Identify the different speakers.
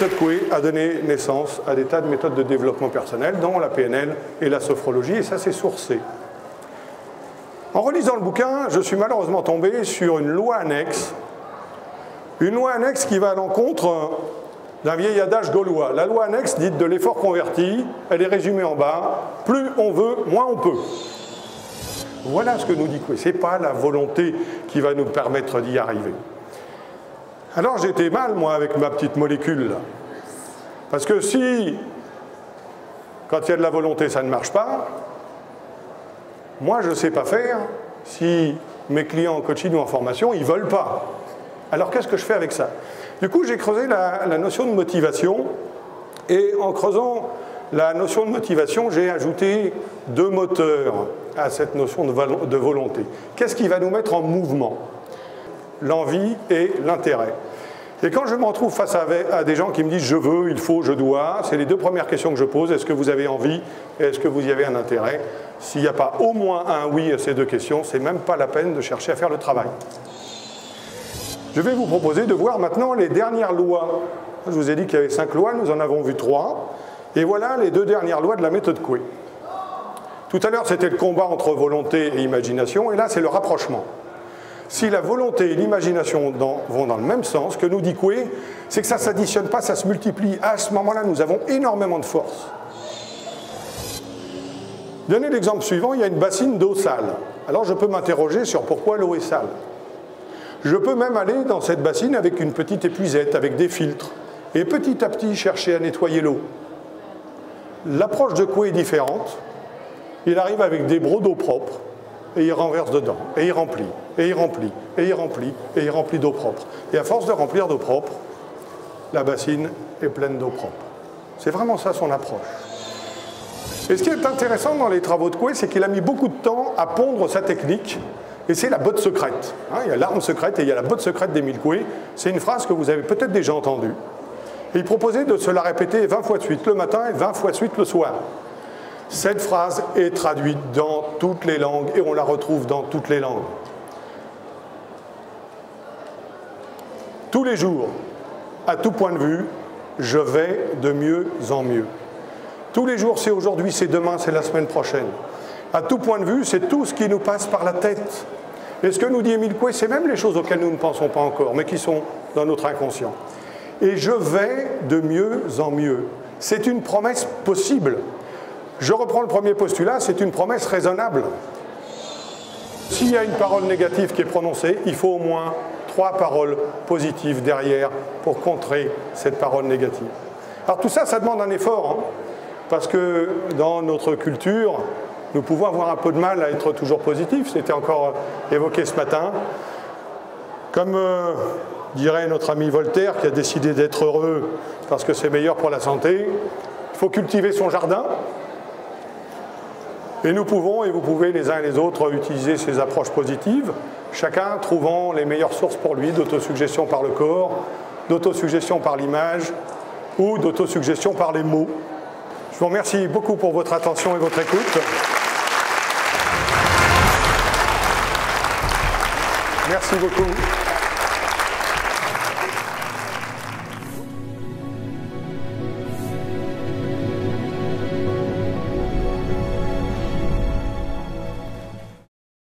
Speaker 1: méthode Coué a donné naissance à des tas de méthodes de développement personnel, dont la PNL et la sophrologie, et ça c'est sourcé. En relisant le bouquin, je suis malheureusement tombé sur une loi annexe qui va à l'encontre d'un vieil adage gaulois. La loi annexe dite de l'effort converti, elle est résumée en bas, plus on veut, moins on peut. Voilà ce que nous dit Coué, ce n'est pas la volonté qui va nous permettre d'y arriver. Alors j'étais mal, moi, avec ma petite molécule, là. Parce que si, quand il y a de la volonté, ça ne marche pas, moi, je ne sais pas faire si mes clients en coaching ou en formation, ils ne veulent pas. Alors, qu'est-ce que je fais avec ça? Du coup, j'ai creusé la notion de motivation. Et en creusant la notion de motivation, j'ai ajouté deux moteurs à cette notion de volonté. Qu'est-ce qui va nous mettre en mouvement? L'envie et l'intérêt. Et quand je me retrouve face à des gens qui me disent « je veux »,« il faut »,« je dois », c'est les deux premières questions que je pose. Est-ce que vous avez envie et est-ce que vous y avez un intérêt? S'il n'y a pas au moins un oui à ces deux questions, c'est même pas la peine de chercher à faire le travail. Je vais vous proposer de voir maintenant les dernières lois. Je vous ai dit qu'il y avait 5 lois, nous en avons vu 3. Et voilà les 2 dernières lois de la méthode Coué. Tout à l'heure, c'était le combat entre volonté et imagination, et là, c'est le rapprochement. Si la volonté et l'imagination vont dans le même sens, que nous dit Coué, c'est que ça ne s'additionne pas, ça se multiplie. À ce moment-là, nous avons énormément de force. Donnez l'exemple suivant, il y a une bassine d'eau sale. Alors je peux m'interroger sur pourquoi l'eau est sale. Je peux même aller dans cette bassine avec une petite épuisette, avec des filtres, et petit à petit chercher à nettoyer l'eau. L'approche de Coué est différente. Il arrive avec des brocs d'eau propre, et il renverse dedans, et il remplit, et il remplit, et il remplit, et il remplit d'eau propre. Et à force de remplir d'eau propre, la bassine est pleine d'eau propre. C'est vraiment ça son approche. Et ce qui est intéressant dans les travaux de Coué, c'est qu'il a mis beaucoup de temps à pondre sa technique, et c'est la botte secrète. Il y a l'arme secrète et il y a la botte secrète d'Émile Coué. C'est une phrase que vous avez peut-être déjà entendue. Et il proposait de se la répéter 20 fois de suite le matin et 20 fois de suite le soir. Cette phrase est traduite dans toutes les langues et on la retrouve dans toutes les langues. Tous les jours, à tout point de vue, je vais de mieux en mieux. Tous les jours, c'est aujourd'hui, c'est demain, c'est la semaine prochaine. À tout point de vue, c'est tout ce qui nous passe par la tête. Et ce que nous dit Émile Coué, c'est même les choses auxquelles nous ne pensons pas encore, mais qui sont dans notre inconscient. Et je vais de mieux en mieux. C'est une promesse possible. Je reprends le premier postulat, c'est une promesse raisonnable. S'il y a une parole négative qui est prononcée, il faut au moins 3 paroles positives derrière pour contrer cette parole négative. Alors tout ça, ça demande un effort, hein, parce que dans notre culture, nous pouvons avoir un peu de mal à être toujours positifs. C'était encore évoqué ce matin. Comme dirait notre ami Voltaire, qui a décidé d'être heureux parce que c'est meilleur pour la santé, il faut cultiver son jardin. Et nous pouvons, et vous pouvez les uns et les autres, utiliser ces approches positives, chacun trouvant les meilleures sources pour lui d'autosuggestion par le corps, d'autosuggestion par l'image ou d'autosuggestion par les mots. Je vous remercie beaucoup pour votre attention et votre écoute. Merci beaucoup.